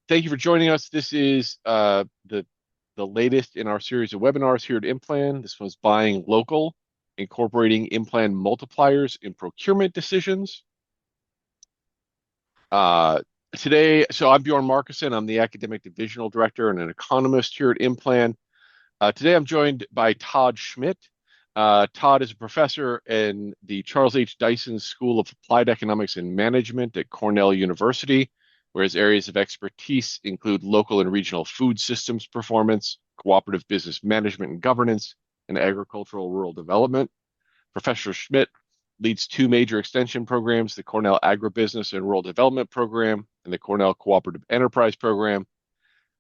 Thank you for joining us. This is the latest in our series of webinars here at IMPLAN. This one's buying local, incorporating IMPLAN multipliers in procurement decisions. Today, so I'm Bjorn Markeson. I'm the academic divisional director and an economist here at IMPLAN. Today, I'm joined by Todd Schmit. Todd is a professor in the Charles H. Dyson School of Applied Economics and Management at Cornell University, where his areas of expertise include local and regional food systems performance, cooperative business management and governance, and agricultural rural development. Professor Schmit leads two major extension programs, the Cornell Agribusiness and Rural Development Program and the Cornell Cooperative Enterprise Program.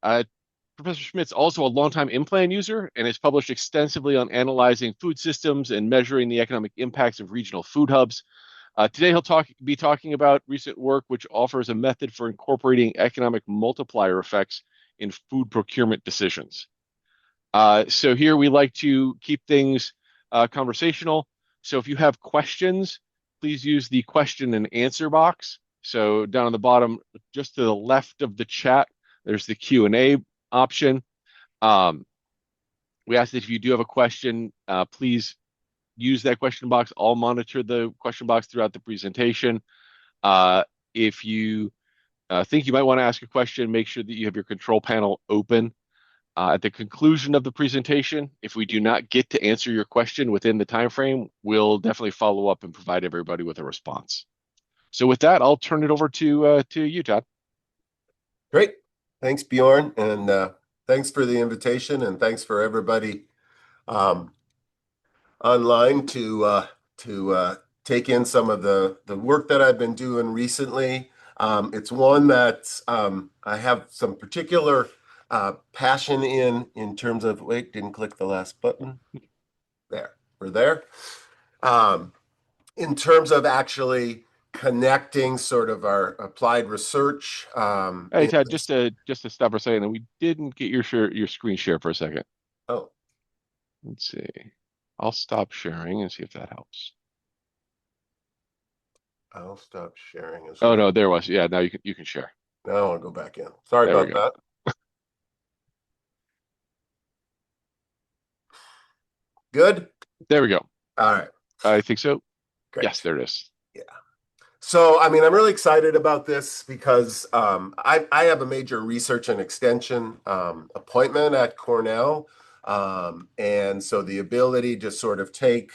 Professor Schmit's also a longtime IMPLAN user and has published extensively on analyzing food systems and measuring the economic impacts of regional food hubs. Today, he'll be talking about recent work which offers a method for incorporating economic multiplier effects in food procurement decisions. So here we like to keep things conversational. So if you have questions, please use the question and answer box. So down on the bottom, just to the left of the chat, there's the Q&A option. We ask that if you do have a question, please use that question box. I'll monitor the question box throughout the presentation. If you think you might want to ask a question, make sure that you have your control panel open. At the conclusion of the presentation, if we do not get to answer your question within the time frame, we'll definitely follow up and provide everybody with a response. So with that, I'll turn it over to you, Todd. Great. Thanks, Bjorn, and thanks for the invitation, and thanks for everybody online to take in some of the work that I've been doing recently. It's one that I have some particular passion in terms of, wait, didn't click the last button. There, we're there. In terms of actually connecting sort of our applied research. Hey, Todd, just to stop for a second, we didn't get your screen share for a second. Oh. Let's see. I'll stop sharing and see if that helps. I'll stop sharing as well. well. Oh no, there was. Yeah, now you can share. Now I'll go back in. Sorry about that. Good? There we go. All right. I think so. Great. Yes, there it is. Yeah. So, I mean, I'm really excited about this because I have a major research and extension appointment at Cornell. And so the ability to sort of take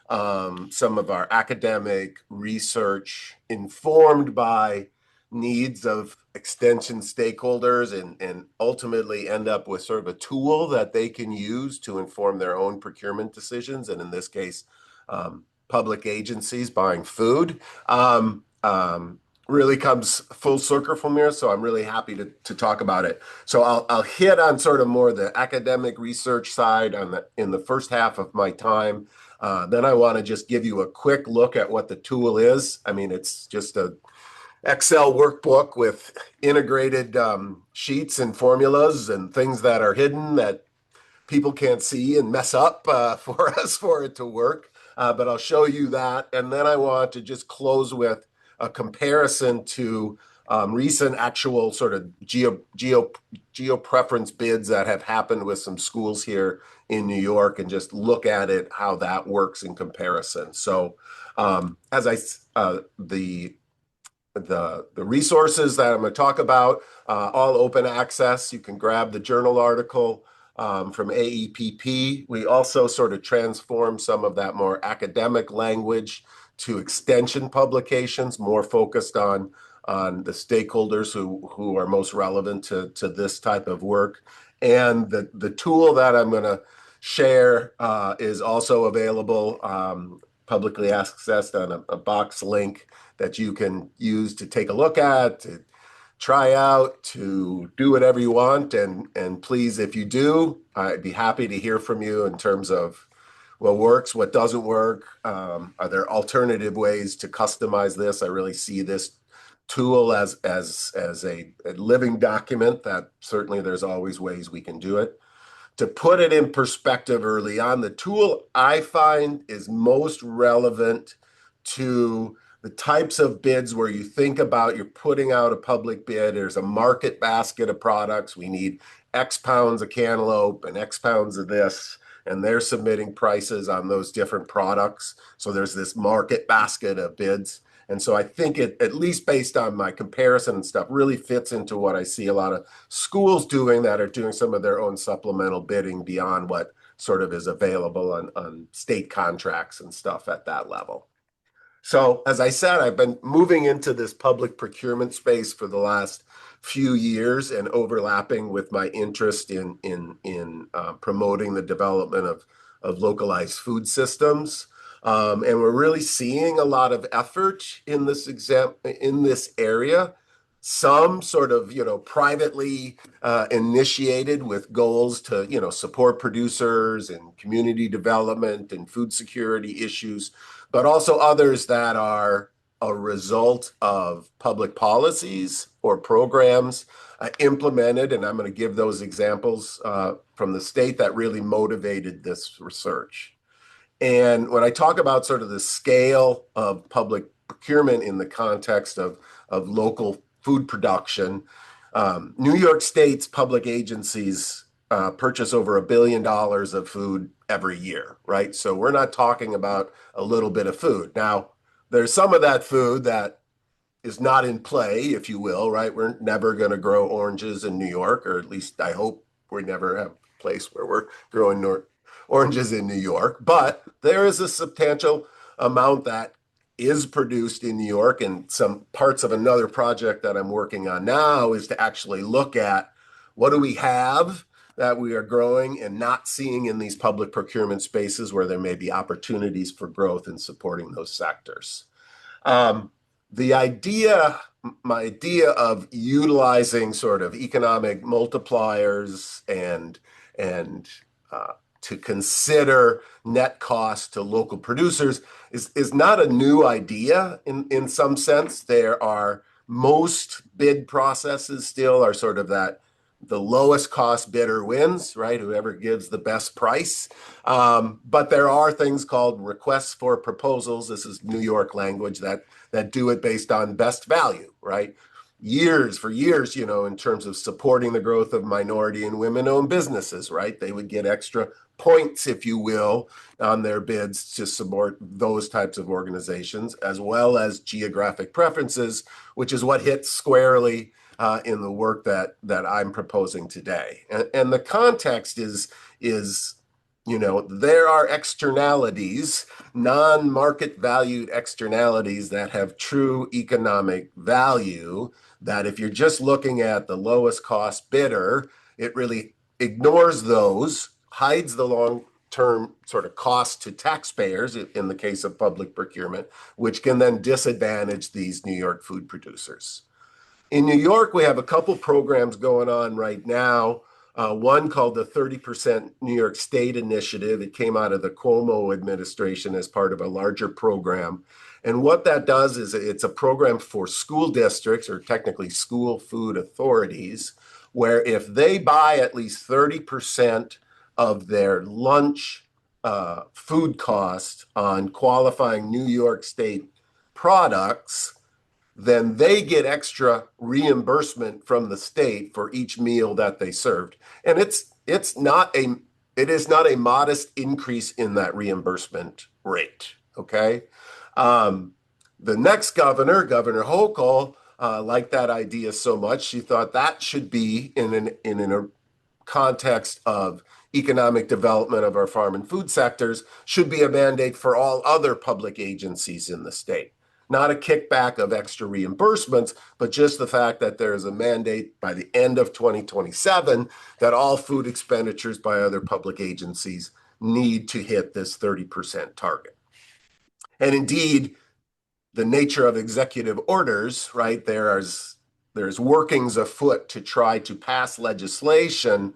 some of our academic research informed by needs of extension stakeholders and ultimately end up with sort of a tool that they can use to inform their own procurement decisions. And in this case, public agencies buying food really comes full circle from here. So I'm really happy to talk about it. So I'll hit on sort of more the academic research side in the first half of my time. Then I want to just give you a quick look at what the tool is. I mean, it's just a Excel workbook with integrated sheets and formulas and things that are hidden that people can't see and mess up for it to work. But I'll show you that. And then I want to just close with a comparison to recent actual sort of geo-preference bids that have happened with some schools here in New York and just look at it, how that works in comparison. So the resources that I'm going to talk about, all open access. You can grab the journal article from AEPP. We also sort of transform some of that more academic language to extension publications, more focused on the stakeholders who are most relevant to this type of work. And the tool that I'm going to share is also available, publicly accessed on a box link that you can use to take a look at, to try out, to do whatever you want. And please, if you do, I'd be happy to hear from you in terms of what works, what doesn't work. Are there alternative ways to customize this? I really see this tool as a living document that certainly there's always ways we can do it. To put it in perspective early on, the tool I find is most relevant to the types of bids where you think about you're putting out a public bid, there's a market basket of products. We need X pounds of cantaloupe and X pounds of this, and they're submitting prices on those different products. So there's this market basket of bids. And so I think it, at least based on my comparison and stuff, really fits into what I see a lot of schools doing that are doing some of their own supplemental bidding beyond what sort of is available on state contracts and stuff at that level. So as I said, I've been moving into this public procurement space for the last few years and overlapping with my interest in promoting the development of localized food systems. And we're really seeing a lot of effort in this area. Some sort of, privately initiated with goals to, support producers and community development and food security issues, but also others that are a result of public policies or programs implemented. And I'm going to give those examples from the state that really motivated this research. And when I talk about sort of the scale of public procurement in the context of local food production, New York State's public agencies purchase over $1 billion of food every year, right? So we're not talking about a little bit of food. Now, there's some of that food that is not in play, if you will, right? We're never going to grow oranges in New York, or at least I hope we never have a place where we're growing oranges in New York. But there is a substantial amount that is produced in New York, and some parts of another project that I'm working on now is to actually look at what do we have that we are growing and not seeing in these public procurement spaces where there may be opportunities for growth in supporting those sectors. My idea of utilizing sort of economic multipliers and to consider net cost to local producers is not a new idea in some sense. There are most bid processes still are sort of that the lowest cost bidder wins, right? Whoever gives the best price. But there are things called requests for proposals. This is New York language that do it based on best value, right? For years, in terms of supporting the growth of minority and women-owned businesses, right? They would get extra points, if you will, on their bids to support those types of organizations, as well as geographic preferences, which is what hits squarely in the work that I'm proposing today. And the context is there are externalities, non-market valued externalities that have true economic value, that if you're just looking at the lowest cost bidder, it really ignores those, hides the long-term sort of cost to taxpayers in the case of public procurement, which can then disadvantage these New York food producers. In New York, we have a couple programs going on right now. One called the 30% New York State Initiative. It came out of the Cuomo administration as part of a larger program. And what that does is it's a program for school districts, or technically school food authorities, where if they buy at least 30% of their lunch food cost on qualifying New York State products, then they get extra reimbursement from the state for each meal that they served. And it is not a modest increase in that reimbursement rate. Okay. The next governor, Governor Hochul, liked that idea so much, she thought that should be in a context of economic development of our farm and food sectors, should be a mandate for all other public agencies in the state. Not a kickback of extra reimbursements, but just the fact that there is a mandate by the end of 2027 that all food expenditures by other public agencies need to hit this 30% target. And indeed, the nature of executive orders, right, there's workings afoot to try to pass legislation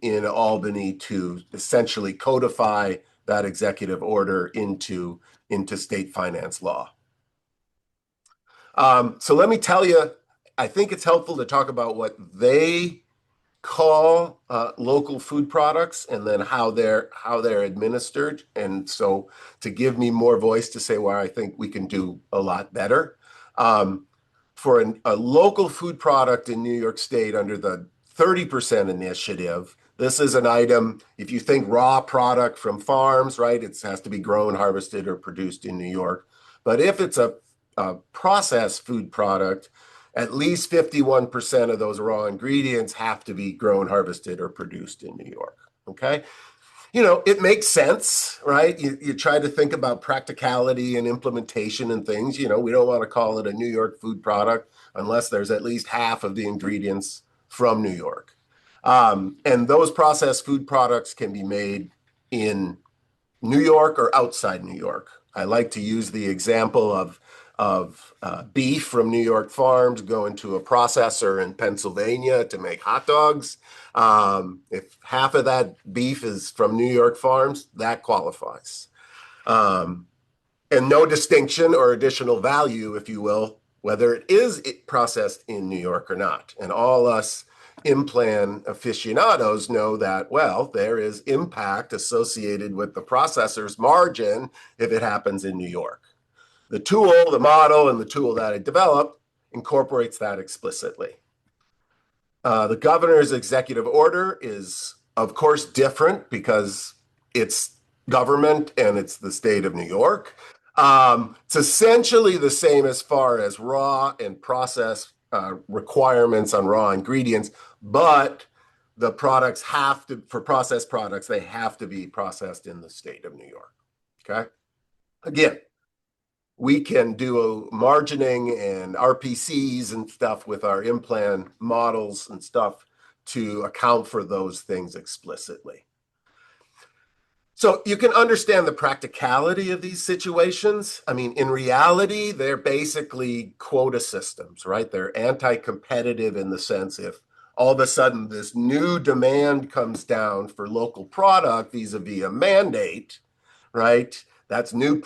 in Albany to essentially codify that executive order into state finance law. So let me tell you, I think it's helpful to talk about what they call local food products and then how they're administered. And so to give me more voice to say where I think we can do a lot better. For a local food product in New York State under the 30% initiative, this is an item, if you think raw product from farms, right, it has to be grown, harvested, or produced in New York. But if it's a processed food product, at least 51% of those raw ingredients have to be grown, harvested, or produced in New York. Okay. It makes sense, right? You try to think about practicality and implementation and things. We don't want to call it a New York food product unless there's at least half of the ingredients from New York. And those processed food products can be made in New York or outside New York. I like to use the example of beef from New York farms going to a processor in Pennsylvania to make hot dogs. If half of that beef is from New York farms, that qualifies. And no distinction or additional value, if you will, whether it is processed in New York or not. And all us IMPLAN aficionados know that, well, there is impact associated with the processor's margin if it happens in New York. The tool, the model, and the tool that I developed incorporates that explicitly. The governor's executive order is, of course, different because it's government and it's the state of New York. It's essentially the same as far as raw and process requirements on raw ingredients, but the products for processed products, they have to be processed in the state of New York. Okay. Again, we can do margining and RPCs and stuff with our IMPLAN models and stuff to account for those things explicitly. So you can understand the practicality of these situations. I mean, in reality, they're basically quota systems, right? They're anti-competitive in the sense if all of a sudden this new demand comes down for local product vis-a-vis a mandate, right? That's new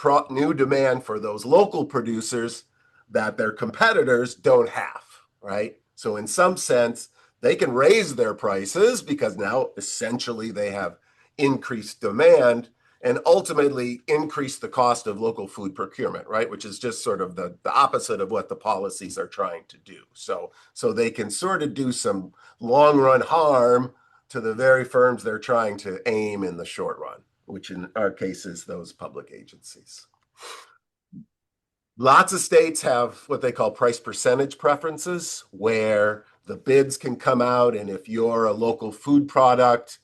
demand for those local producers that their competitors don't have, right? So in some sense, they can raise their prices because now essentially they have increased demand and ultimately increase the cost of local food procurement, right? Which is just sort of the opposite of what the policies are trying to do. So they can sort of do some long run harm to the very firms they're trying to aim in the short run, which in our case is those public agencies. Lots of states have what they call price percentage preferences, where the bids can come out, and if you're a local food product,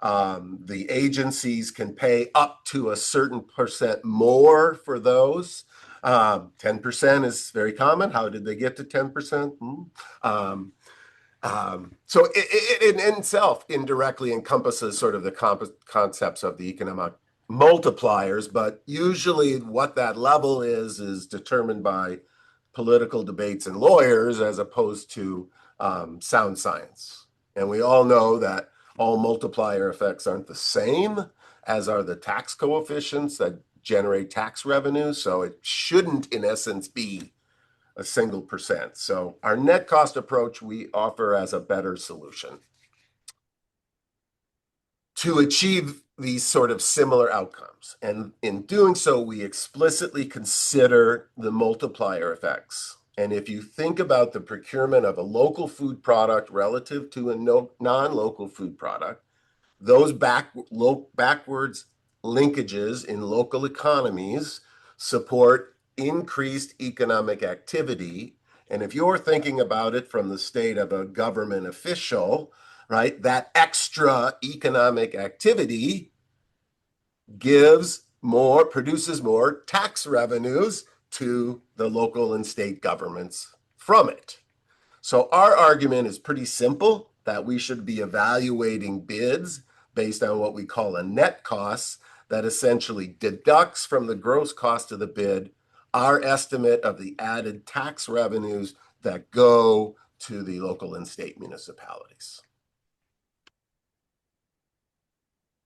the agencies can pay up to a certain percent more for those. 10% is very common. How did they get to 10%? So it in itself indirectly encompasses sort of the concepts of the economic multipliers, but usually what that level is determined by political debates and lawyers as opposed to sound science. And we all know that all multiplier effects aren't the same, as are the tax coefficients that generate tax revenue. So it shouldn't, in essence, be a single percent. So our net cost approach we offer as a better solution to achieve these sort of similar outcomes. And in doing so, we explicitly consider the multiplier effects. And if you think about the procurement of a local food product relative to a non-local food product, those backwards linkages in local economies support increased economic activity. And if you're thinking about it from the state of a government official, right, that extra economic activity produces more tax revenues to the local and state governments from it. So our argument is pretty simple, that we should be evaluating bids based on what we call a net cost that essentially deducts from the gross cost of the bid our estimate of the added tax revenues that go to the local and state municipalities.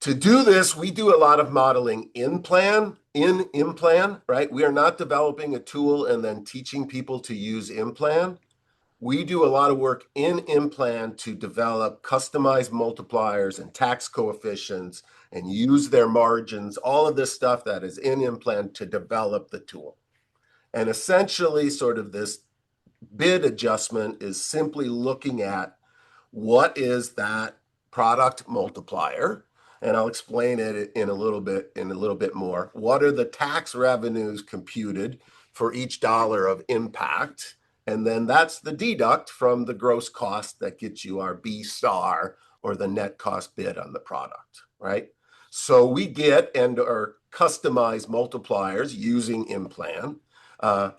To do this, we do a lot of modeling in IMPLAN, right? We are not developing a tool and then teaching people to use IMPLAN. We do a lot of work in IMPLAN to develop customized multipliers and tax coefficients and use their margins, all of this stuff that is in IMPLAN to develop the tool. And essentially, sort of this bid adjustment is simply looking at what is that product multiplier, and I'll explain it in a little bit more. What are the tax revenues computed for each dollar of impact? And then that's the deduct from the gross cost that gets you our B star, or the net cost bid on the product, right? So we get and are customized multipliers using IMPLAN.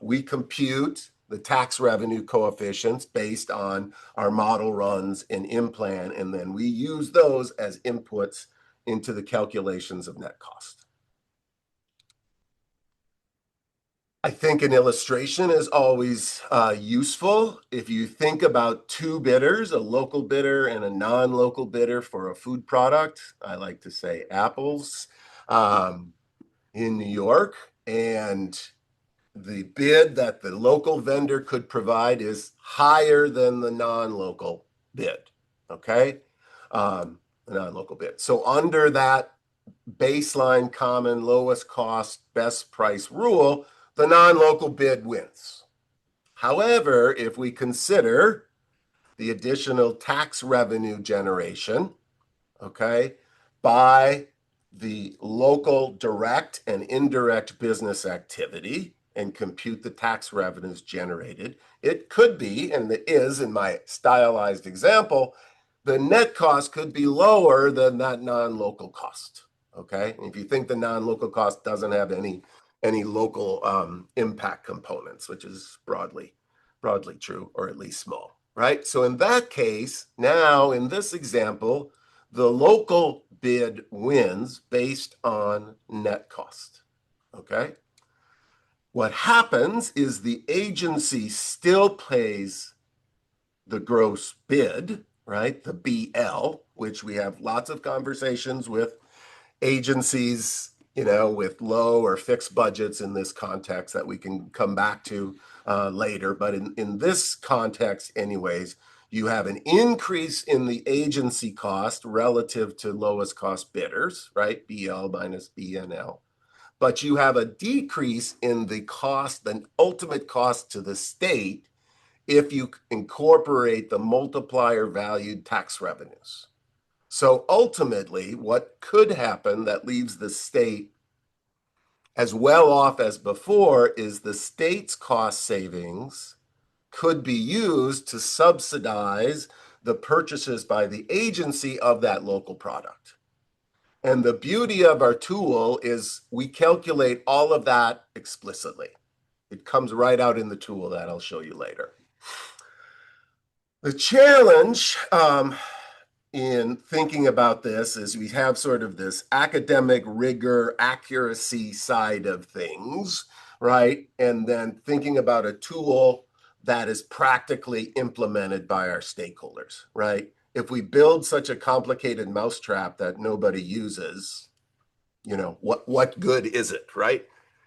We compute the tax revenue coefficients based on our model runs in IMPLAN, and then we use those as inputs into the calculations of net cost. I think an illustration is always useful. If you think about two bidders, a local bidder and a non-local bidder for a food product, I like to say apples, in New York, and the bid that the local vendor could provide is higher than the non-local bid, okay? The non-local bid. So under that baseline common lowest cost best price rule, the non-local bid wins. However, if we consider the additional tax revenue generation, okay, by the local direct and indirect business activity and compute the tax revenues generated, it could be, and it is in my stylized example, the net cost could be lower than that non-local cost, okay? And if you think the non-local cost doesn't have any local impact components, which is broadly true, or at least small, right? So in that case, now in this example, the local bid wins based on net cost, okay? What happens is the agency still pays the gross bid, right? The BL, which we have lots of conversations with agencies, with low or fixed budgets in this context that we can come back to later. But in this context, anyways, you have an increase in the agency cost relative to lowest cost bidders, right? BL minus BNL. But you have a decrease in the cost, the ultimate cost to the state, if you incorporate the multiplier valued tax revenues. So ultimately, what could happen that leaves the state as well off as before is the state's cost savings could be used to subsidize the purchases by the agency of that local product. And the beauty of our tool is we calculate all of that explicitly. It comes right out in the tool that I'll show you later. The challenge in thinking about this is we have sort of this academic rigor, accuracy side of things, right? And then thinking about a tool that is practically implemented by our stakeholders, right? If we build such a complicated mousetrap that nobody uses, what good is it, right?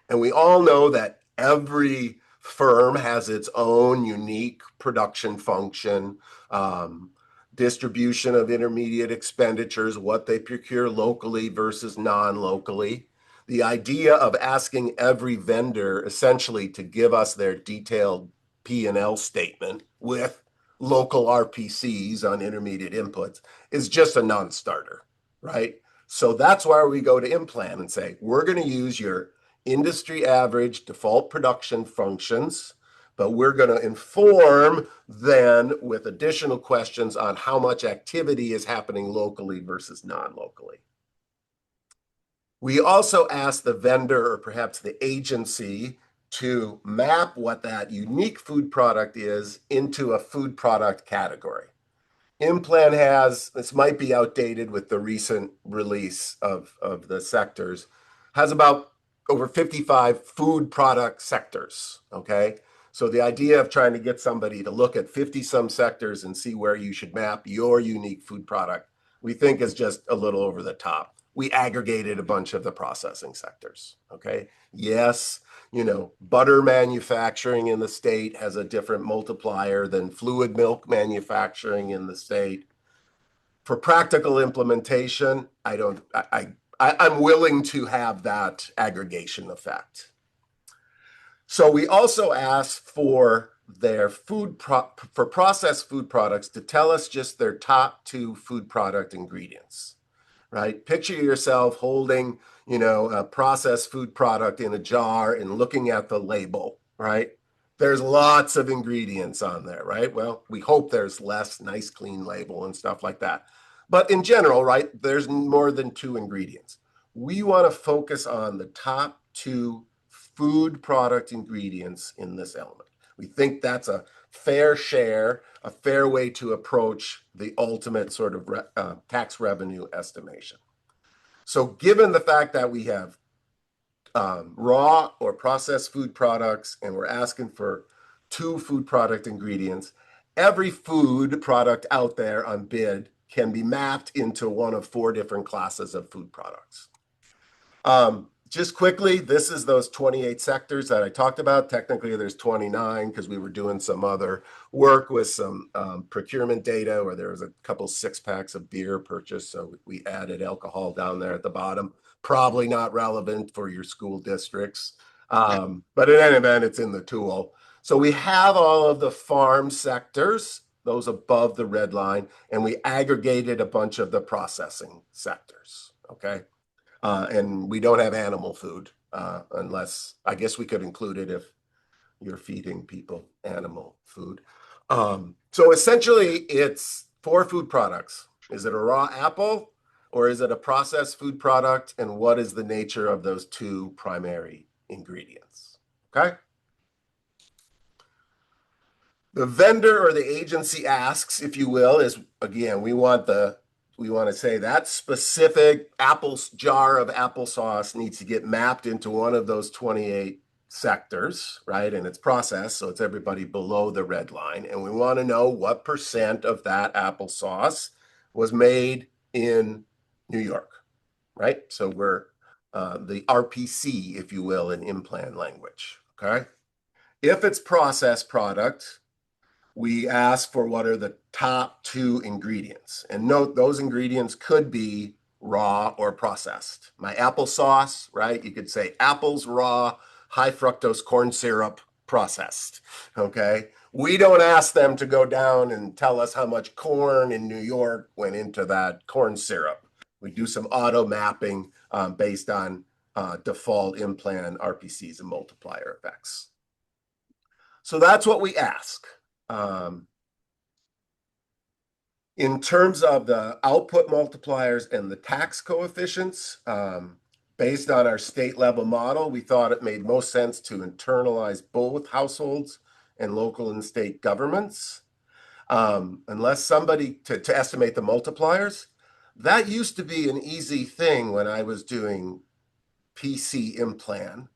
And we all know that every firm has its own unique production function, distribution of intermediate expenditures, what they procure locally versus non-locally. The idea of asking every vendor essentially to give us their detailed P&L statement with local RPCs on intermediate inputs is just a non-starter, right? So that's why we go to IMPLAN and say, we're going to use your industry average default production functions, but we're going to inform then with additional questions on how much activity is happening locally versus non-locally. We also ask the vendor or perhaps the agency to map what that unique food product is into a food product category. IMPLAN has, this might be outdated with the recent release of the sectors, has about over 55 food product sectors, okay? So the idea of trying to get somebody to look at 50-some sectors and see where you should map your unique food product, we think is just a little over the top. we aggregated a bunch of the processing sectors. Okay. Yes, butter manufacturing in the state has a different multiplier than fluid milk manufacturing in the state. For practical implementation, I'm willing to have that aggregation effect. So we also asked for their for processed food products to tell us just their top 2 food product ingredients, right? Picture yourself holding, a processed food product in a jar and looking at the label, right? There's lots of ingredients on there, right? Well, we hope there's less, nice, clean label and stuff like that. But in general, right, there's more than 2 ingredients. We want to focus on the top 2 food product ingredients in this element. We think that's a fair share, a fair way to approach the ultimate sort of tax revenue estimation. So given the fact that we have raw or processed food products and we're asking for 2 food product ingredients, every food product out there on bid can be mapped into one of 4 different classes of food products. Just quickly, this is those 28 sectors that I talked about. Technically, there's 29 because we were doing some other work with some procurement data where there was a couple 6-packs of beer purchased. So we added alcohol down there at the bottom. Probably not relevant for your school districts. But in any event, it's in the tool. So we have all of the farm sectors, those above the red line, and we aggregated a bunch of the processing sectors, okay? And we don't have animal food unless, I guess we could include it if you're feeding people animal food. So essentially, it's 4 food products. Is it a raw apple or is it a processed food product? And what is the nature of those 2 primary ingredients? Okay. The vendor or the agency asks, if you will, is, again, we want to say that specific jar of applesauce needs to get mapped into one of those 28 sectors, right? And it's processed, so it's everybody below the red line. And we want to know what % of that applesauce was made in New York, right? So we're the RPC, if you will, in IMPLAN language, okay? If it's processed product, we ask for what are the top 2 ingredients. And note, those ingredients could be raw or processed. My applesauce, right? You could say apples raw, high fructose corn syrup processed, okay? We don't ask them to go down and tell us how much corn in New York went into that corn syrup. We do some auto mapping based on default IMPLAN RPCs and multiplier effects. So that's what we ask. In terms of the output multipliers and the tax coefficients, based on our state level model, we thought it made most sense to internalize both households and local and state governments. Unless somebody to estimate the multipliers, that used to be an easy thing when I was doing PC IMPLAN.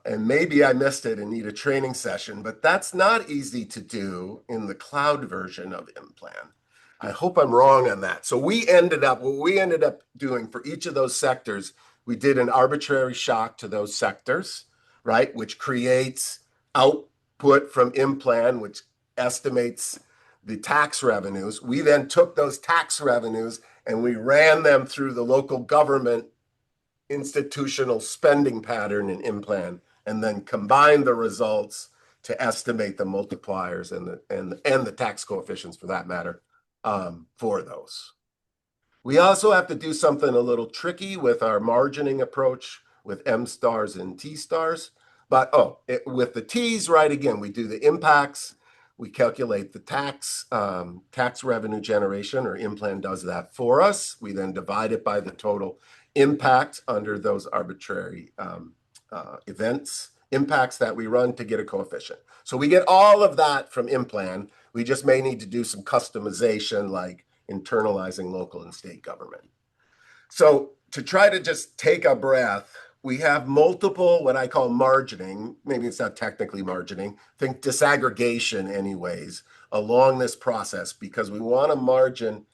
And maybe I missed it and need a training session, but that's not easy to do in the cloud version of IMPLAN. I hope I'm wrong on that. So what we ended up doing for each of those sectors, we did an arbitrary shock to those sectors, right? Which creates output from IMPLAN, which estimates the tax revenues. We then took those tax revenues and we ran them through the local government institutional spending pattern in IMPLAN, and then combine the results to estimate the multipliers and the tax coefficients for that matter for those. We also have to do something a little tricky with our margining approach with M stars and T stars. But with the T's, right, again, we do the impacts, we calculate the tax revenue generation, or IMPLAN does that for us. We then divide it by the total impact under those arbitrary impacts that we run to get a coefficient. So we get all of that from IMPLAN. We just may need to do some customization like internalizing local and state government. So to try to just take a breath, we have multiple, what I call margining, maybe it's not technically margining, think disaggregation anyways, along this process, because we want to margin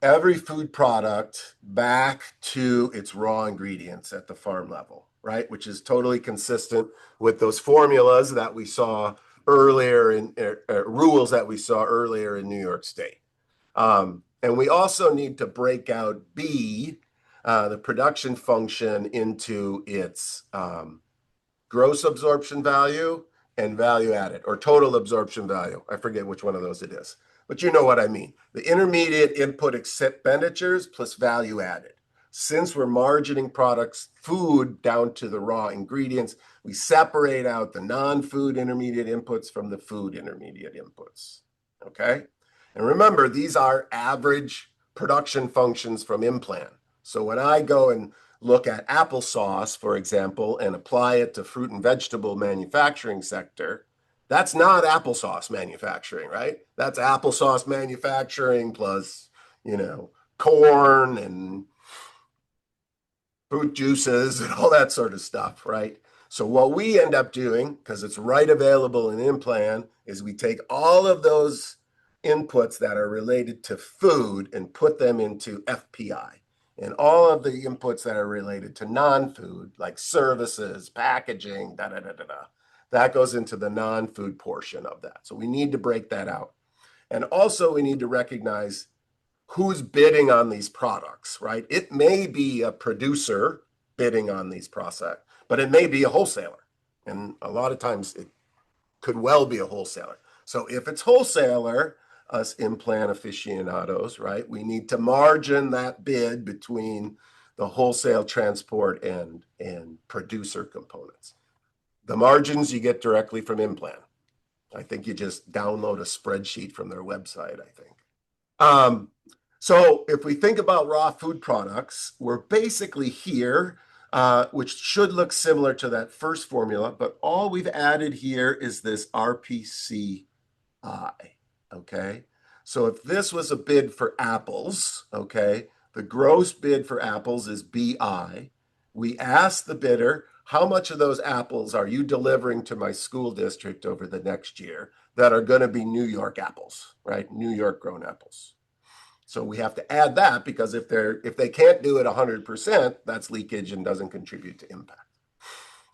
every food product back to its raw ingredients at the farm level, right? Which is totally consistent with those formulas that we saw earlier in rules that we saw earlier in New York State. And we also need to break out B, the production function, into its gross absorption value and value added, or total absorption value. I forget which one of those it is, but you know what I mean. The intermediate input expenditures plus value added. Since we're margining products, food down to the raw ingredients, we separate out the non-food intermediate inputs from the food intermediate inputs. Okay? And remember, these are average production functions from IMPLAN. So when I go and look at applesauce, for example, and apply it to fruit and vegetable manufacturing sector, that's not applesauce manufacturing, right? That's applesauce manufacturing plus, corn and fruit juices and all that sort of stuff, right? So what we end up doing, because it's right available in IMPLAN, is we take all of those inputs that are related to food and put them into FPI. And all of the inputs that are related to non-food, like services, packaging, that goes into the non-food portion of that. So we need to break that out. And also we need to recognize who's bidding on these products, right? It may be a producer bidding on these products, but it may be a wholesaler. And a lot of times it could well be a wholesaler. So if it's wholesaler, us IMPLAN aficionados, right, we need to margin that bid between the wholesale, transport, and producer components. The margins you get directly from IMPLAN. I think you just download a spreadsheet from their website, I think. So if we think about raw food products, we're basically here, which should look similar to that first formula, but all we've added here is this RPCI, okay? So if this was a bid for apples, okay, the gross bid for apples is BI. We ask the bidder, how much of those apples are you delivering to my school district over the next year that are going to be New York apples, right? New York grown apples. So we have to add that because if they can't do it 100%, that's leakage and doesn't contribute to impact.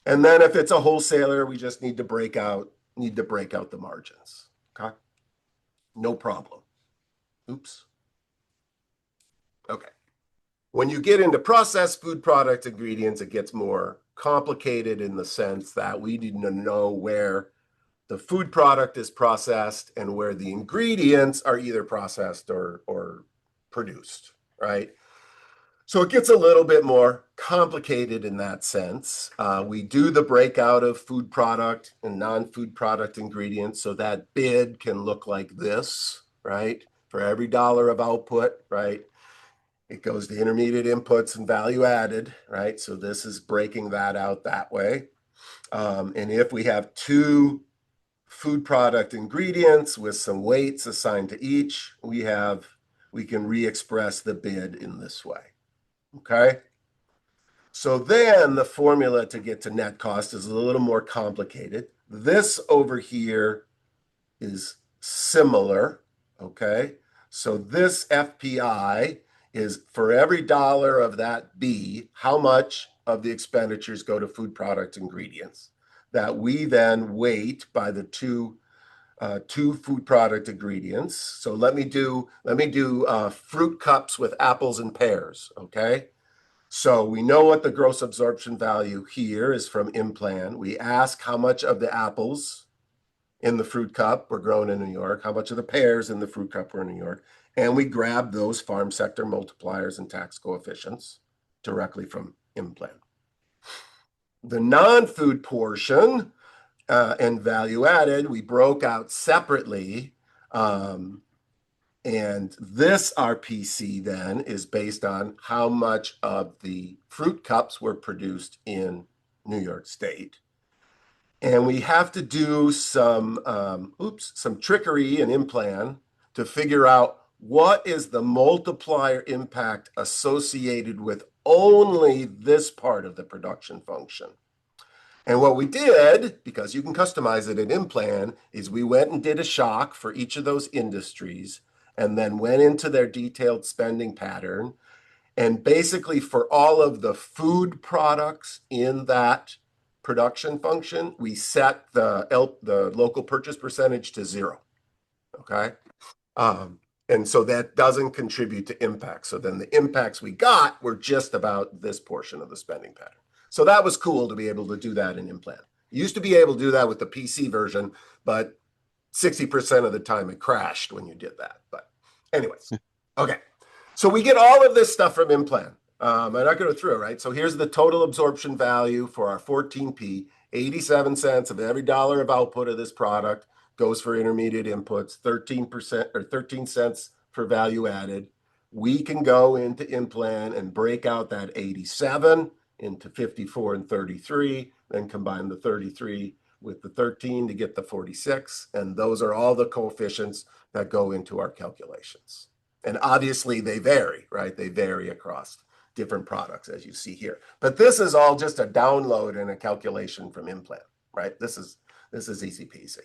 And then if it's a wholesaler, we just need to break out the margins. Okay? No problem. Oops. Okay. When you get into processed food product ingredients, it gets more complicated in the sense that we need to know where the food product is processed and where the ingredients are either processed or produced, right? So it gets a little bit more complicated in that sense. We do the breakout of food product and non-food product ingredients, so that bid can look like this, right? For every dollar of output, right? It goes to intermediate inputs and value added, right? So this is breaking that out that way. And if we have two food product ingredients with some weights assigned to each, we can re-express the bid in this way. Okay. So then the formula to get to net cost is a little more complicated. This over here is similar. Okay. So this FPI is for every dollar of that B, how much of the expenditures go to food product ingredients that we then weight by the two food product ingredients. So let me do fruit cups with apples and pears, okay? So we know what the gross absorption value here is from IMPLAN. We ask how much of the apples in the fruit cup were grown in New York, how much of the pears in the fruit cup were in New York, and we grab those farm sector multipliers and tax coefficients directly from IMPLAN. The non-food portion and value added, we broke out separately. And this RPC then is based on how much of the fruit cups were produced in New York State. And we have to do some trickery in IMPLAN to figure out what is the multiplier impact associated with only this part of the production function. And what we did, because you can customize it in IMPLAN, is we went and did a shock for each of those industries, and then went into their detailed spending pattern. And basically for all of the food products in that production function, we set the local purchase percentage to 0. Okay. And so that doesn't contribute to impact. So then the impacts we got were just about this portion of the spending pattern. So that was cool to be able to do that in IMPLAN. You used to be able to do that with the PC version, but 60% of the time it crashed when you did that. But anyways, okay. So we get all of this stuff from IMPLAN. I'm not going to go through it, right? So here's the total absorption value for our 14P. 87 cents of every dollar of output of this product goes for intermediate inputs, 13% or 13 cents for value added. We can go into IMPLAN and break out that 87 into 54 and 33, then combine the 33 with the 13 to get the 46. And those are all the coefficients that go into our calculations. And obviously they vary, right? They vary across different products, as you see here. But this is all just a download and a calculation from IMPLAN, right? This is easy peasy.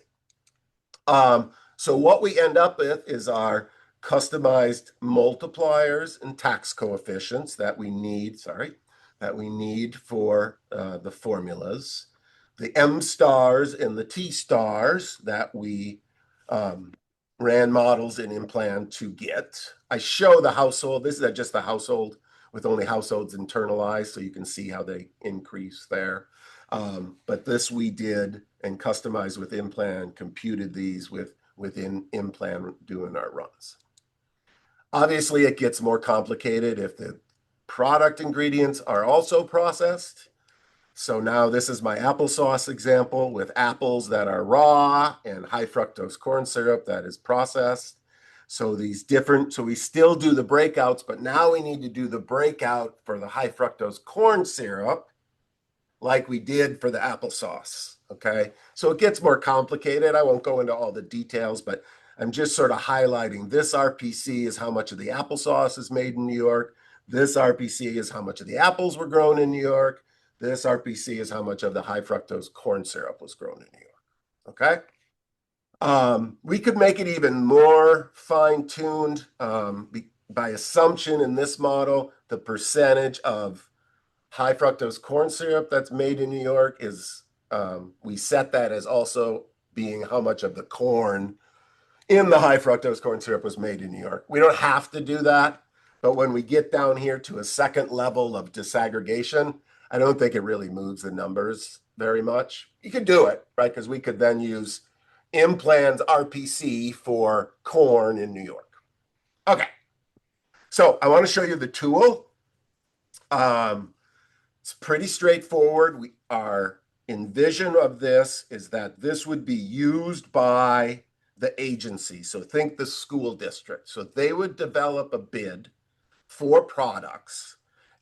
So what we end up with is our customized multipliers and tax coefficients that we need, for the formulas. The M stars and the T stars that we ran models in IMPLAN to get. I show the household. This is just the household with only households internalized, so you can see how they increase there. But this we did and customized with IMPLAN, computed these within IMPLAN doing our runs. Obviously, it gets more complicated if the product ingredients are also processed. So now this is my applesauce example with apples that are raw and high fructose corn syrup that is processed. So these different, so we still do the breakouts, but now we need to do the breakout for the high fructose corn syrup like we did for the applesauce, okay? So it gets more complicated. I won't go into all the details, but I'm just sort of highlighting this RPC is how much of the applesauce is made in New York. This RPC is how much of the apples were grown in New York. This RPC is how much of the high fructose corn syrup was grown in New York, okay? We could make it even more fine-tuned by assumption in this model. The percentage of high fructose corn syrup that's made in New York is, we set that as also being how much of the corn in the high fructose corn syrup was made in New York. We don't have to do that, but when we get down here to a second level of disaggregation, I don't think it really moves the numbers very much. You could do it, right? Because we could then use IMPLAN's RPC for corn in New York. Okay, so I want to show you the tool. It's pretty straightforward. Our envision of this is that this would be used by the agency. So think the school district. So they would develop a bid for products,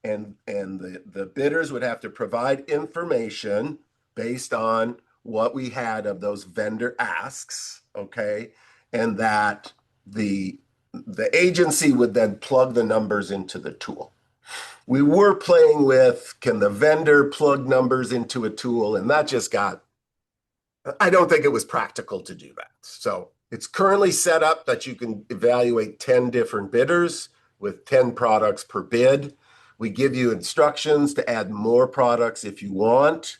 and the bidders would have to provide information based on what we had of those vendor asks, okay? And that the agency would then plug the numbers into the tool. We were playing with, can the vendor plug numbers into a tool? And that just got, I don't think it was practical to do that. So it's currently set up that you can evaluate 10 different bidders with 10 products per bid. We give you instructions to add more products if you want.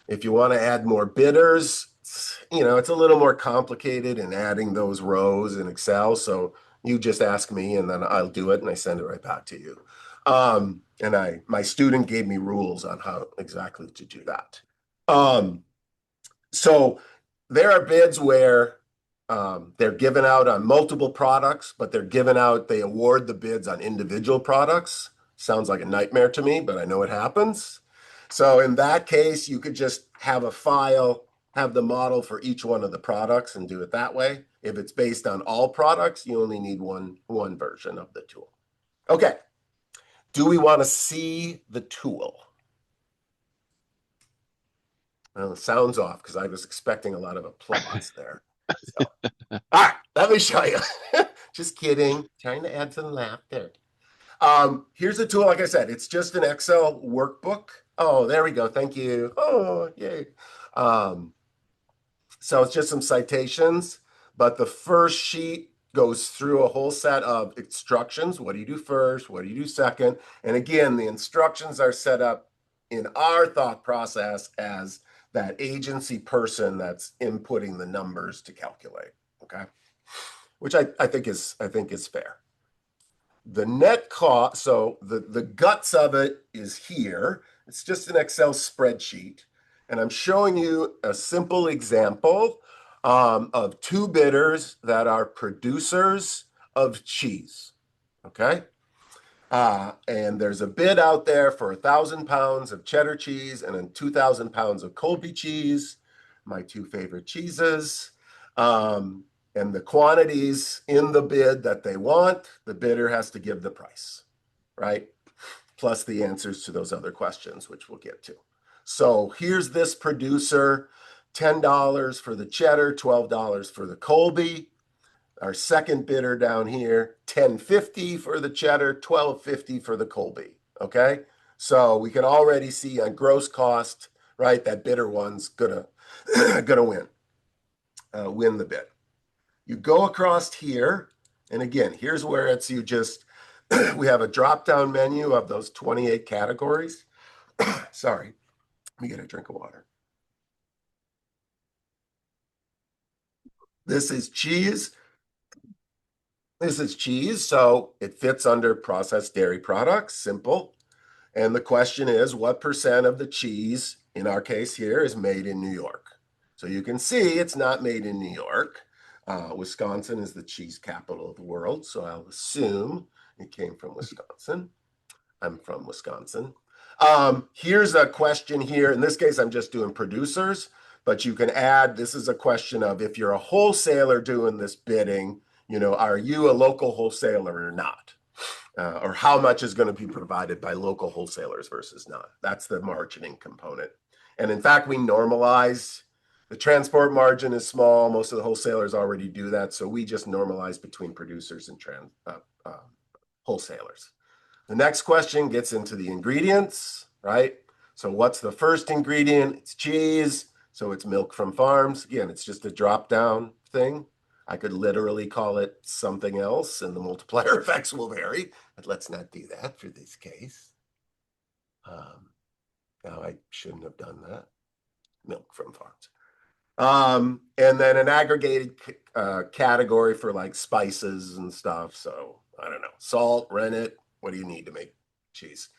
If you want to add more bidders, it's a little more complicated in adding those rows in Excel. So you just ask me and then I'll do it and I send it right back to you. And my student gave me rules on how exactly to do that. So there are bids where they're given out on multiple products, but they award the bids on individual products. Sounds like a nightmare to me, but I know it happens. So in that case, you could just have a file, have the model for each one of the products and do it that way. If it's based on all products, you only need one version of the tool. Okay. Do we want to see the tool? Well, it sounds off because I was expecting a lot of applause there. So, all right, let me show you. Just kidding. Trying to add some laughter. Here's the tool. Like I said, it's just an Excel workbook. Oh, there we go. Thank you. Oh, yay. So it's just some citations, but the first sheet goes through a whole set of instructions. What do you do first? What do you do second? And again, the instructions are set up in our thought process as that agency person that's inputting the numbers to calculate, okay? Which I think is fair. The net cost, so the guts of it is here. It's just an Excel spreadsheet. And I'm showing you a simple example of two bidders that are producers of cheese, okay? And there's a bid out there for 1,000 pounds of cheddar cheese and then 2,000 pounds of Colby cheese, my two favorite cheeses. And the quantities in the bid that they want, the bidder has to give the price, right? Plus the answers to those other questions, which we'll get to. So here's this producer, $10 for the cheddar, $12 for the Colby. Our second bidder down here, $10.50 for the cheddar, $12.50 for the Colby, okay? So we can already see on gross cost, right, that bidder one's gonna win the bid. You go across here, and again, here's where it's we have a drop-down menu of those 28 categories. Sorry, let me get a drink of water. This is cheese. This is cheese, so it fits under processed dairy products, simple. And the question is, what percent of the cheese, in our case here, is made in New York? So you can see it's not made in New York. Wisconsin is the cheese capital of the world, so I'll assume it came from Wisconsin. I'm from Wisconsin. Here's a question here. In this case, I'm just doing producers, but you can add, this is a question of if you're a wholesaler doing this bidding, are you a local wholesaler or not? Or how much is going to be provided by local wholesalers versus not? That's the margining component. And in fact, we normalize. The transport margin is small. Most of the wholesalers already do that. So we just normalize between producers and wholesalers. The next question gets into the ingredients, right? So what's the first ingredient? It's cheese. So it's milk from farms. Again, it's just a drop-down thing. I could literally call it something else, and the multiplier effects will vary. But let's not do that for this case. Now, I shouldn't have done that. Milk from farms. And then an aggregated category for like spices and stuff. So I don't know, salt, rennet. What do you need to make cheese?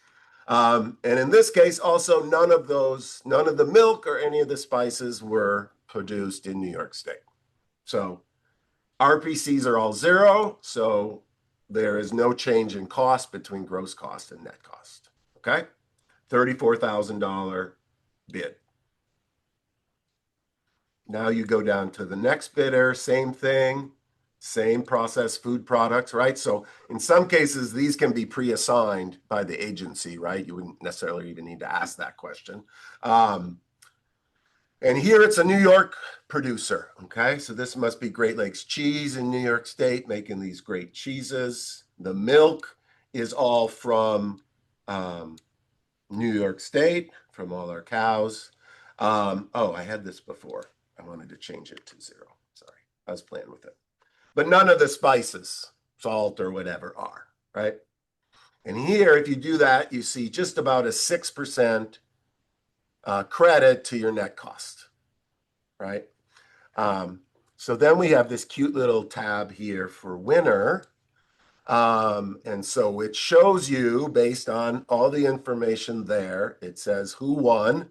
And in this case, also none of the milk or any of the spices were produced in New York State. So RPCs are all zero. So there is no change in cost between gross cost and net cost. Okay, $34,000 bid. Now you go down to the next bidder, same thing, same processed food products, right? So in some cases, these can be pre-assigned by the agency, right? You wouldn't necessarily even need to ask that question. And here it's a New York producer, okay? So this must be Great Lakes Cheese in New York State, making these great cheeses. The milk is all from New York State, from all our cows. Oh, I had this before. I wanted to change it to zero. Sorry, I was playing with it. But none of the spices, salt or whatever, are, right? And here, if you do that, you see just about a 6% credit to your net cost, right? So then we have this cute little tab here for winner. And so it shows you, based on all the information there, it says who won.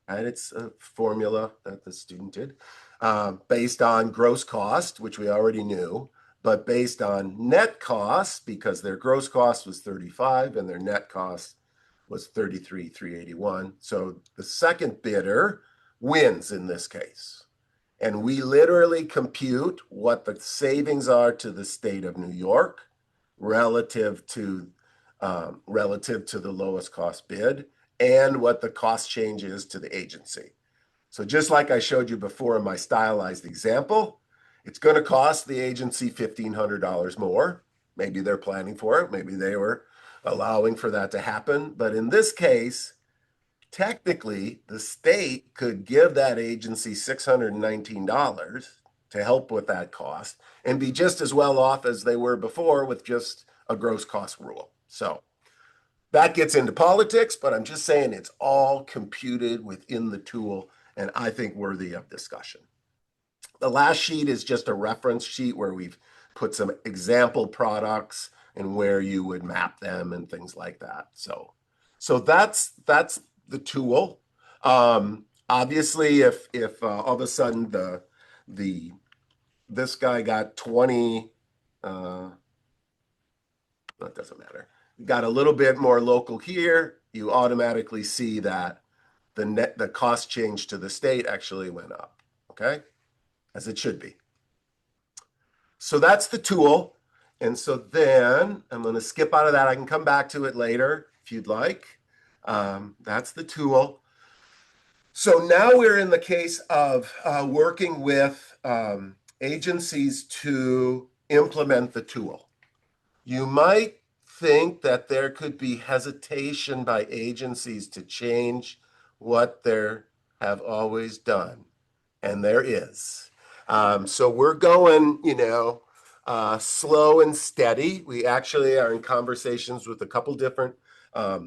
And it's a formula that the student did based on gross cost, which we already knew, but based on net cost, because their gross cost was 35 and their net cost was 33,381. So the second bidder wins in this case. And we literally compute what the savings are to the state of New York relative to the lowest cost bid, and what the cost change is to the agency. So just like I showed you before in my stylized example, it's going to cost the agency $1,500 more. Maybe they're planning for it. Maybe they were allowing for that to happen. But in this case, technically, the state could give that agency $619 to help with that cost and be just as well off as they were before with just a gross cost rule. So that gets into politics, but I'm just saying it's all computed within the tool, and I think worthy of discussion. The last sheet is just a reference sheet where we've put some example products and where you would map them and things like that. So that's the tool. Obviously, if all of a sudden this guy got 20, that doesn't matter. Got a little bit more local here, you automatically see that the cost change to the state actually went up, okay? As it should be. So that's the tool. And so then I'm going to skip out of that. I can come back to it later if you'd like. That's the tool. So now we're in the case of working with agencies to implement the tool. You might think that there could be hesitation by agencies to change what they have always done, and there is. So we're going, slow and steady. We actually are in conversations with a couple different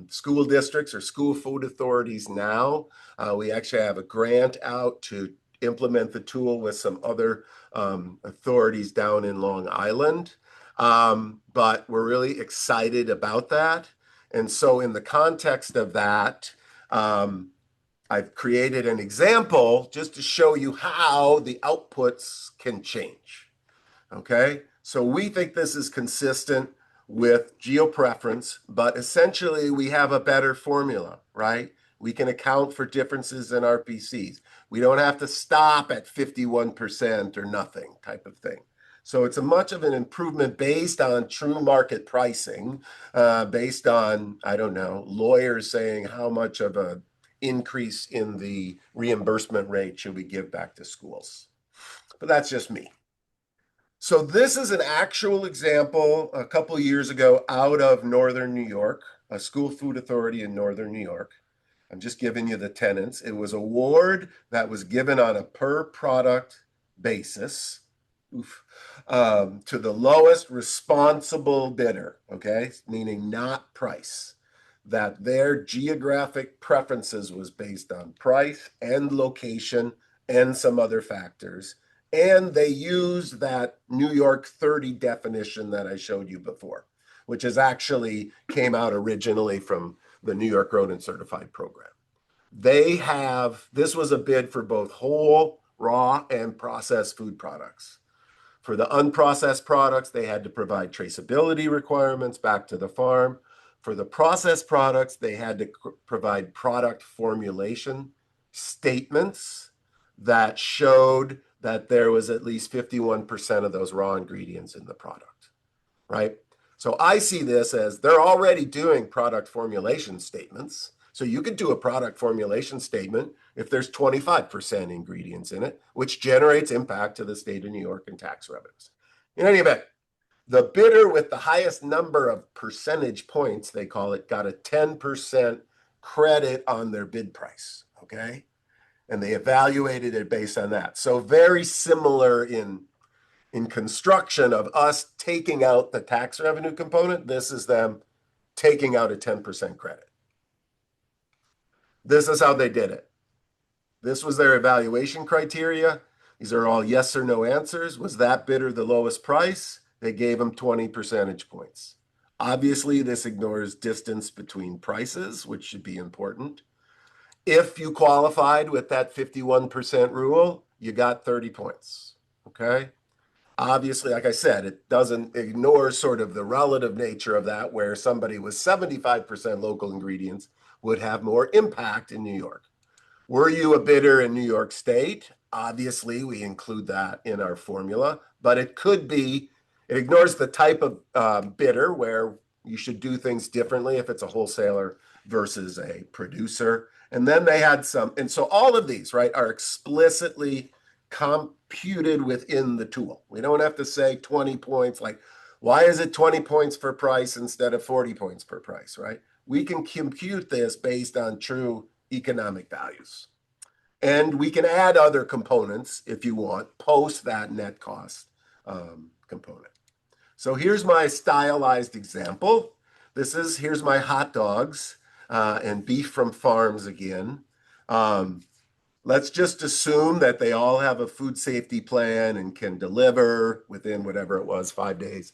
school districts or school food authorities now. We actually have a grant out to implement the tool with some other authorities down in Long Island. But we're really excited about that. And so in the context of that, I've created an example just to show you how the outputs can change. Okay, so we think this is consistent with Geo-Preference, but essentially we have a better formula, right? We can account for differences in RPCs. We don't have to stop at 51% or nothing type of thing. So it's a much of an improvement based on true market pricing, based on, I don't know, lawyers saying how much of a increase in the reimbursement rate should we give back to schools. But that's just me. So this is an actual example a couple of years ago out of Northern New York, a school food authority in Northern New York. I'm just giving you the tenants. It was an award that was given on a per product basis to the lowest responsible bidder, okay? Meaning not price. That their geographic preferences was based on price and location and some other factors. And they used that New York 30 definition that I showed you before, which is actually came out originally from the New York Road and Certified program. This was a bid for both whole, raw, and processed food products. For the unprocessed products, they had to provide traceability requirements back to the farm. For the processed products, they had to provide product formulation statements that showed that there was at least 51% of those raw ingredients in the product, right? So I see this as they're already doing product formulation statements. So you could do a product formulation statement if there's 25% ingredients in it, which generates impact to the state of New York and tax revenues. In any event, the bidder with the highest number of percentage points, they call it, got a 10% credit on their bid price, okay? And they evaluated it based on that. So very similar in construction of us taking out the tax revenue component. This is them taking out a 10% credit. This is how they did it. This was their evaluation criteria. These are all yes or no answers. Was that bidder the lowest price? They gave them 20 percentage points. Obviously, this ignores distance between prices, which should be important. If you qualified with that 51% rule, you got 30 points, okay? Obviously, like I said, it doesn't ignore sort of the relative nature of that, where somebody with 75% local ingredients would have more impact in New York. Were you a bidder in New York State? Obviously, we include that in our formula, but it could be, it ignores the type of bidder where you should do things differently if it's a wholesaler versus a producer. And then they had some, and so all of these, right, are explicitly computed within the tool. We don't have to say 20 points, like, why is it 20 points per price instead of 40 points per price, right? We can compute this based on true economic values. And we can add other components if you want, post that net cost component. So here's my stylized example. Here's my hot dogs and beef from farms again. Let's just assume that they all have a food safety plan and can deliver within whatever it was, 5 days.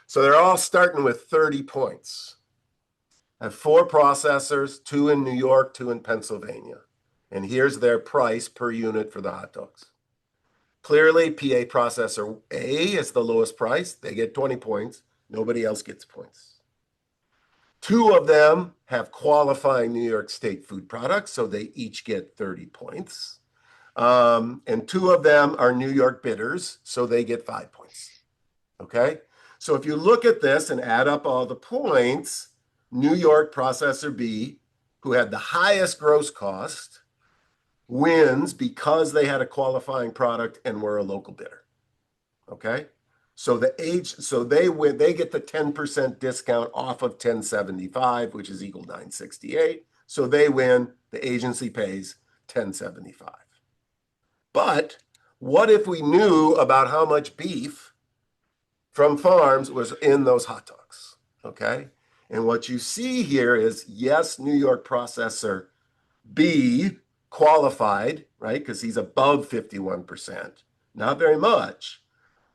So they're all starting with 30 points. I have 4 processors, 2 in New York, 2 in Pennsylvania. And here's their price per unit for the hot dogs. Clearly, PA processor A is the lowest price. They get 20 points. Nobody else gets points. 2 of them have qualifying New York State food products, so they each get 30 points. And 2 of them are New York bidders, so they get 5 points. Okay? So if you look at this and add up all the points, New York processor B, who had the highest gross cost, wins because they had a qualifying product and were a local bidder. Okay? So they win, they get the 10% discount off of 1075, which is equal to 968. So they win, the agency pays 1075. But what if we knew about how much beef from farms was in those hot dogs? Okay? And what you see here is, yes, New York processor B qualified, right? Because he's above 51%. Not very much.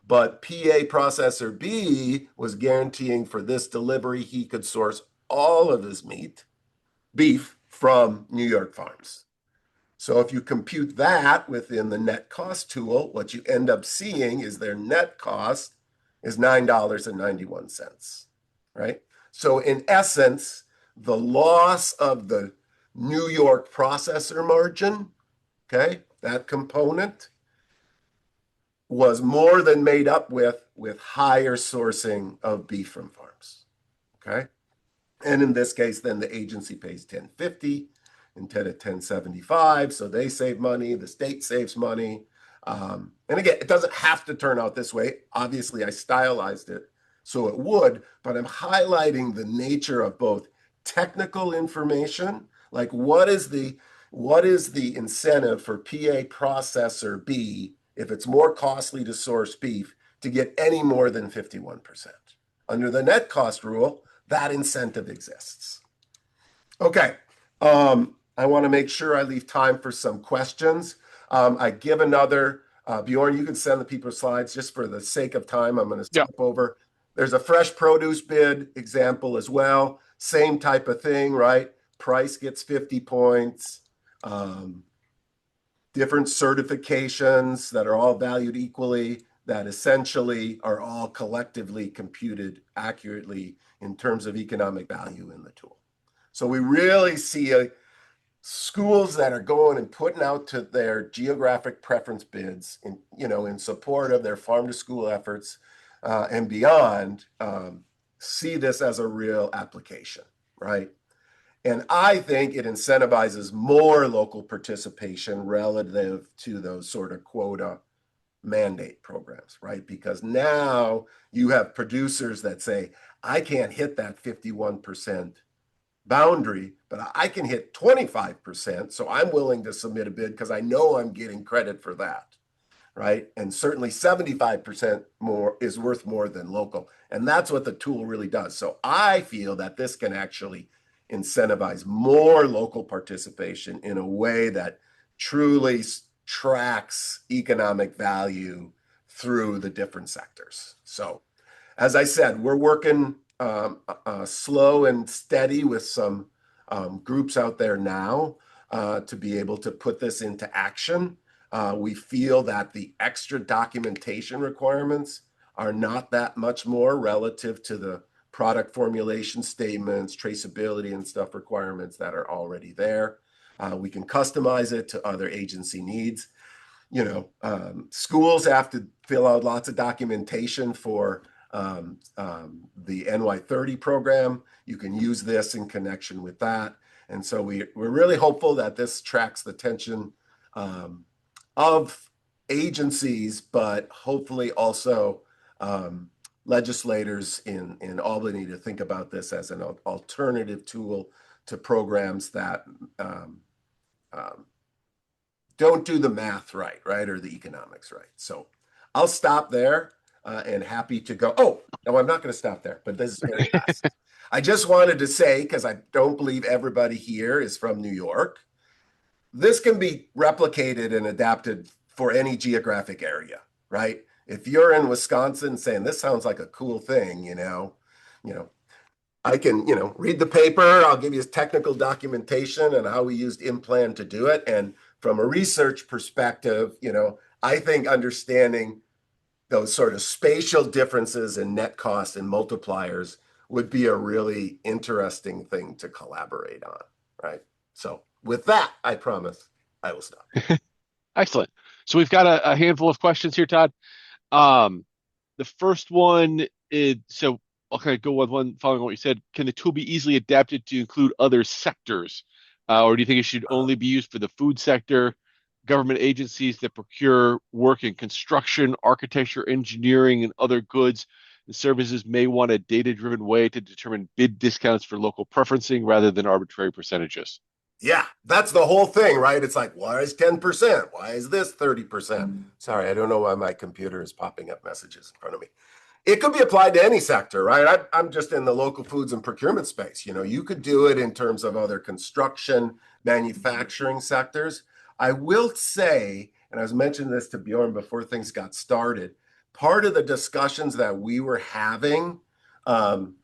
But PA processor B was guaranteeing for this delivery, he could source all of his beef from New York farms. So if you compute that within the net cost tool, what you end up seeing is their net cost is $9.91, right? So in essence, the loss of the New York processor margin, okay, that component was more than made up with higher sourcing of beef from farms, okay? And in this case, then the agency pays 1050 instead of 1075, so they save money, the state saves money. And again, it doesn't have to turn out this way. Obviously, I stylized it so it would, but I'm highlighting the nature of both technical information, like what is the incentive for PA processor B if it's more costly to source beef to get any more than 51%. Under the net cost rule, that incentive exists. Okay, I want to make sure I leave time for some questions. I give another, Bjorn, you can send the people slides just for the sake of time. I'm going to skip over. There's a fresh produce bid example as well. Same type of thing, right? Price gets 50 points. Different certifications that are all valued equally, that essentially are all collectively computed accurately in terms of economic value in the tool. So we really see schools that are going and putting out to their geographic preference bids in support of their farm to school efforts and beyond, see this as a real application, right? And I think it incentivizes more local participation relative to those sort of quota mandate programs, right? Because now you have producers that say, I can't hit that 51% boundary, but I can hit 25%. So I'm willing to submit a bid because I know I'm getting credit for that, right? And certainly 75% more is worth more than local. And that's what the tool really does. So I feel that this can actually incentivize more local participation in a way that truly tracks economic value through the different sectors. So as I said, we're working slow and steady with some groups out there now to be able to put this into action. We feel that the extra documentation requirements are not that much more relative to the product formulation statements, traceability and stuff requirements that are already there. We can customize it to other agency needs. Schools have to fill out lots of documentation for the NY30 program. You can use this in connection with that. And so we're really hopeful that this tracks the tension of agencies, but hopefully also legislators in Albany to think about this as an alternative tool to programs that don't do the math right, or the economics right. So I'll stop there and happy to go. Oh, no, I'm not going to stop there, but this is very last. I just wanted to say, because I don't believe everybody here is from New York, this can be replicated and adapted for any geographic area, right? If you're in Wisconsin saying this sounds like a cool thing, I can, read the paper. I'll give you technical documentation and how we used IMPLAN to do it. And from a research perspective, I think understanding those sort of spatial differences in net cost and multipliers would be a really interesting thing to collaborate on, right? So with that, I promise I will stop. Excellent. So we've got a handful of questions here, Todd. Um, the first one is, so I'll kind of go with one following what you said. Can the tool be easily adapted to include other sectors? Or do you think it should only be used for the food sector, government agencies that procure work in construction, architecture, engineering, and other goods and services may want a data-driven way to determine bid discounts for local preferencing rather than arbitrary percentages? Yeah, that's the whole thing, right? It's like, why is 10%? Why is this 30%? Sorry, I don't know why my computer is popping up messages in front of me. It could be applied to any sector, right? I'm just in the local foods and procurement space. You could do it in terms of other construction, manufacturing sectors. I will say, and I was mentioning this to Bjorn before things got started, part of the discussions that we were having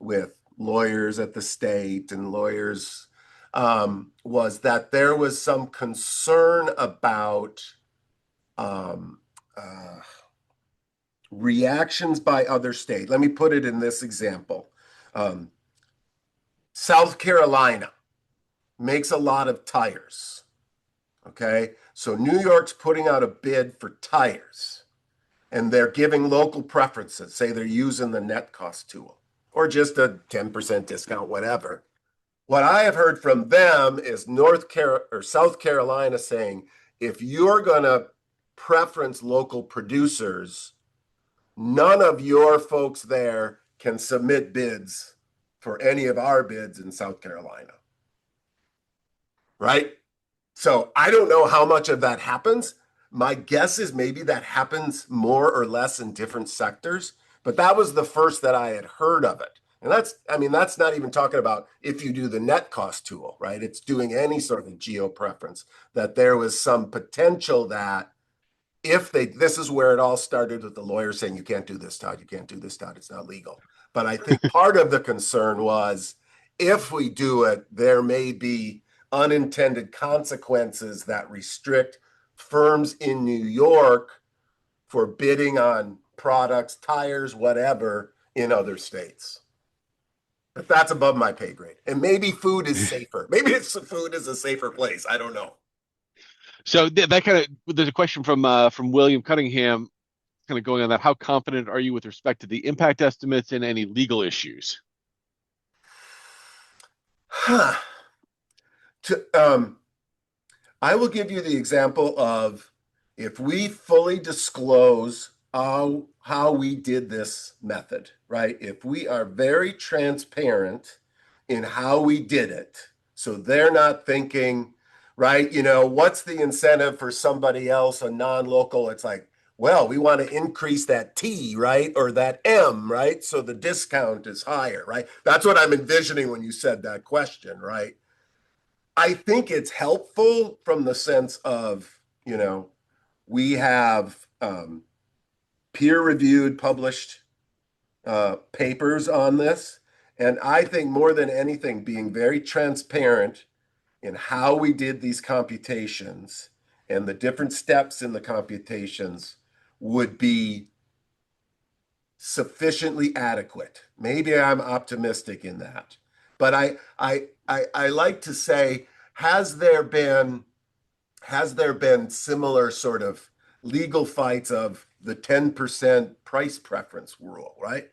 with lawyers at the state and lawyers was that there was some concern about reactions by other states. Let me put it in this example. South Carolina makes a lot of tires. Okay. So New York's putting out a bid for tires and they're giving local preferences. Say they're using the net cost tool or just a 10% discount, whatever. What I have heard from them is South Carolina saying, if you're going to preference local producers, none of your folks there can submit bids for any of our bids in South Carolina. Right? So I don't know how much of that happens. My guess is maybe that happens more or less in different sectors, but that was the first that I had heard of it. And that's not even talking about if you do the net cost tool, right? It's doing any sort of geo-preference, that there was some potential that this is where it all started with the lawyer saying, you can't do this, Todd, you can't do this, Todd, it's not legal. But I think part of the concern was if we do it, there may be unintended consequences that restrict firms in New York for bidding on products, tires, whatever, in other states. But that's above my pay grade. And maybe food is safer. Maybe food is a safer place. I don't know. So that kind of there's a question from William Cunningham, kind of going on that. How confident are you with respect to the impact estimates and any legal issues? Huh. I will give you the example of if we fully disclose how we did this method, right? If we are very transparent in how we did it, so they're not thinking, right, what's the incentive for somebody else, a non-local? It's like, well, we want to increase that T, right? Or that M, right? So the discount is higher, right? That's what I'm envisioning when you said that question, right? I think it's helpful from the sense of, we have peer-reviewed, published papers on this. And I think more than anything, being very transparent in how we did these computations and the different steps in the computations would be sufficiently adequate. Maybe I'm optimistic in that. But I like to say, has there been similar sort of legal fights of the 10% price preference rule, right?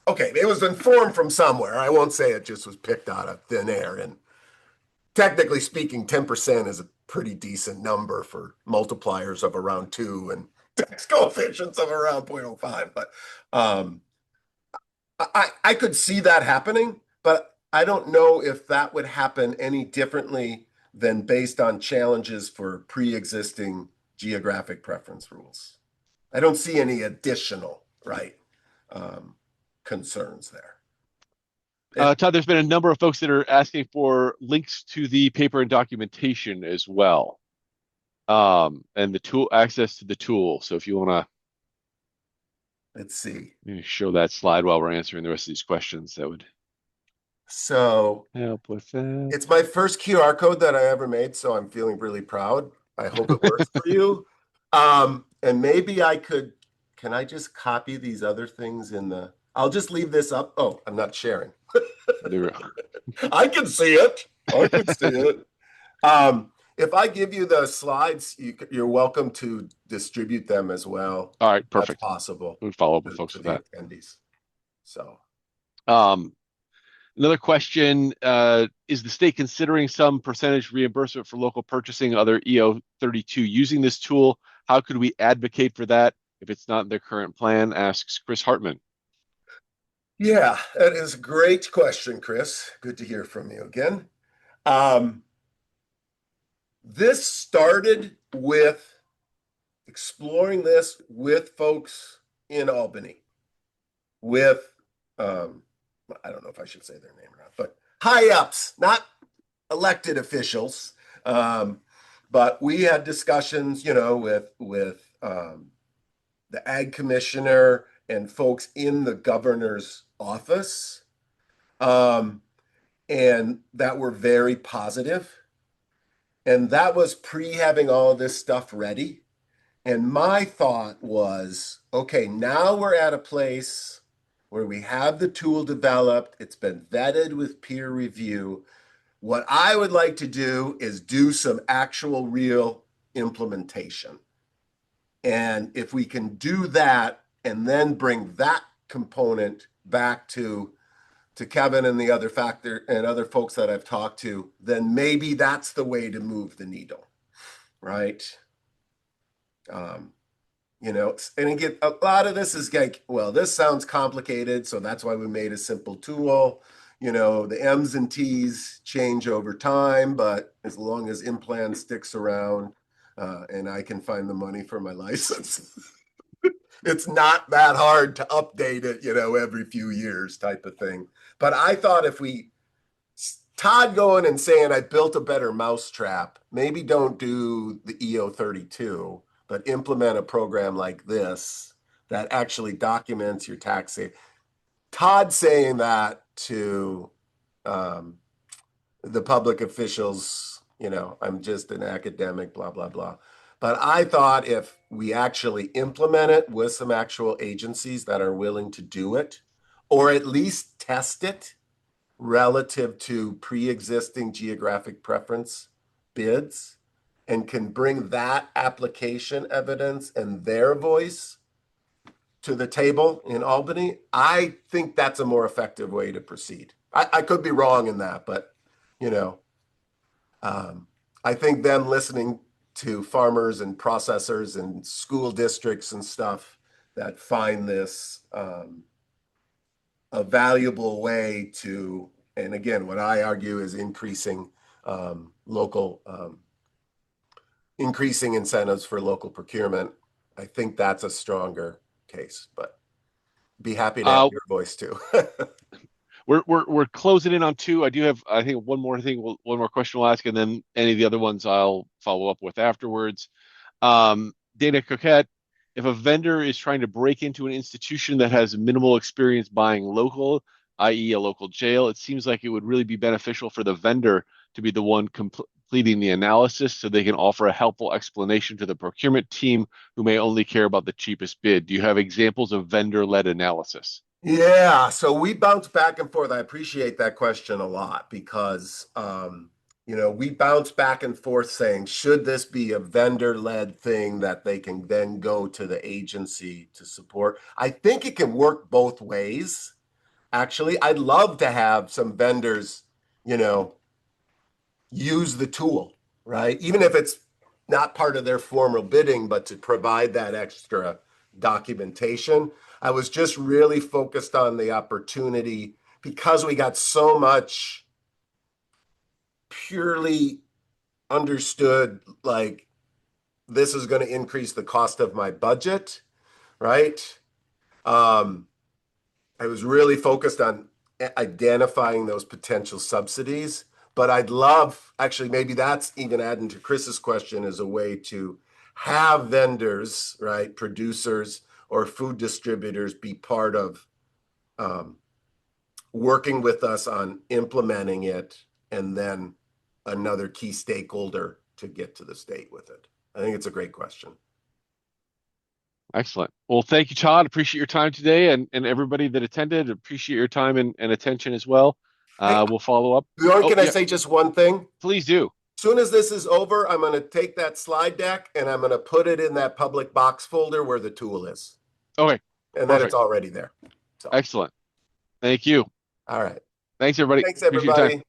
Okay, it was informed from somewhere. I won't say it just was picked out of thin air. And technically speaking, 10% is a pretty decent number for multipliers of around 2 and tax coefficients of around 0.05. But I could see that happening, but I don't know if that would happen any differently than based on challenges for pre-existing geographic preference rules. I don't see any additional, right, concerns there. Todd, there's been a number of folks that are asking for links to the paper and documentation as well, and the tool access to the tool. So if you want to, let's see, show that slide while we're answering the rest of these questions, that would help with that. It's my first QR code that I ever made, so I'm feeling really proud. I hope it works for you. And maybe can I just copy these other things I'll just leave this up. Oh, I'm not sharing. I can see it. I can see it. If I give you the slides, you're welcome to distribute them as well. All right, perfect. That's possible. We'll follow up with folks with that. Attendees. So, another question, is the state considering some percentage reimbursement for local purchasing other EO32 using this tool? How could we advocate for that if it's not in their current plan? Asks Chris Hartman. Yeah, that is a great question, Chris. Good to hear from you again. This started with exploring this with folks in Albany, with, I don't know if I should say their name or not, but high ups, not elected officials. But we had discussions, with the ag commissioner and folks in the governor's office, and that were very positive. And that was pre having all of this stuff ready. And my thought was, okay, now we're at a place where we have the tool developed. It's been vetted with peer review. What I would like to do is do some actual real implementation. And if we can do that and then bring that component back to Kevin and the other factor and other folks that I've talked to, then maybe that's the way to move the needle, right? And again, a lot of this is like, well, this sounds complicated, so that's why we made a simple tool. The M's and T's change over time, but as long as IMPLAN sticks around and I can find the money for my license, it's not that hard to update it, every few years type of thing. But I thought Todd going and saying, I built a better mousetrap, maybe don't do the EO32, but implement a program like this that actually documents your tax. Todd saying that to the public officials, I'm just an academic, blah, blah, blah. But I thought if we actually implement it with some actual agencies that are willing to do it, or at least test it relative to pre-existing geographic preference bids, and can bring that application evidence and their voice to the table in Albany, I think that's a more effective way to proceed. I could be wrong in that, but, I think them listening to farmers and processors and school districts and stuff that find this a valuable way to, and again, what I argue is increasing increasing incentives for local procurement. I think that's a stronger case, but be happy to have your voice too. We're closing in on two. I do have, I think, one more question we'll ask, and then any of the other ones I'll follow up with afterwards. Dana Coquette, if a vendor is trying to break into an institution that has minimal experience buying local, i.e. a local jail, it seems like it would really be beneficial for the vendor to be the one completing the analysis so they can offer a helpful explanation to the procurement team who may only care about the cheapest bid. Do you have examples of vendor-led analysis? Yeah, so we bounce back and forth. I appreciate that question a lot because, we bounce back and forth saying, should this be a vendor-led thing that they can then go to the agency to support? I think it can work both ways. Actually, I'd love to have some vendors, use the tool, right? Even if it's not part of their formal bidding, but to provide that extra documentation. I was just really focused on the opportunity because we got so much purely understood like this is going to increase the cost of my budget, right? Um, I was really focused on identifying those potential subsidies, but I'd love, actually, maybe that's even adding to Chris's question as a way to have vendors, right, producers or food distributors be part of um, working with us on implementing it, and then another key stakeholder to get to the state with it. I think it's a great question. Excellent. Well, thank you, Todd. Appreciate your time today, and everybody that attended. Appreciate your time and attention as well. Hey, We'll follow up. Bjorn, Oh, can I yeah, say just one thing? please do. Soon as this is over, I'm going to take that slide deck and I'm going to put it in that public box folder where the tool is. Okay, And then it's perfect. already there. So, Excellent. Thank you. all right. Thanks, everybody. Thanks, Appreciate your time. everybody.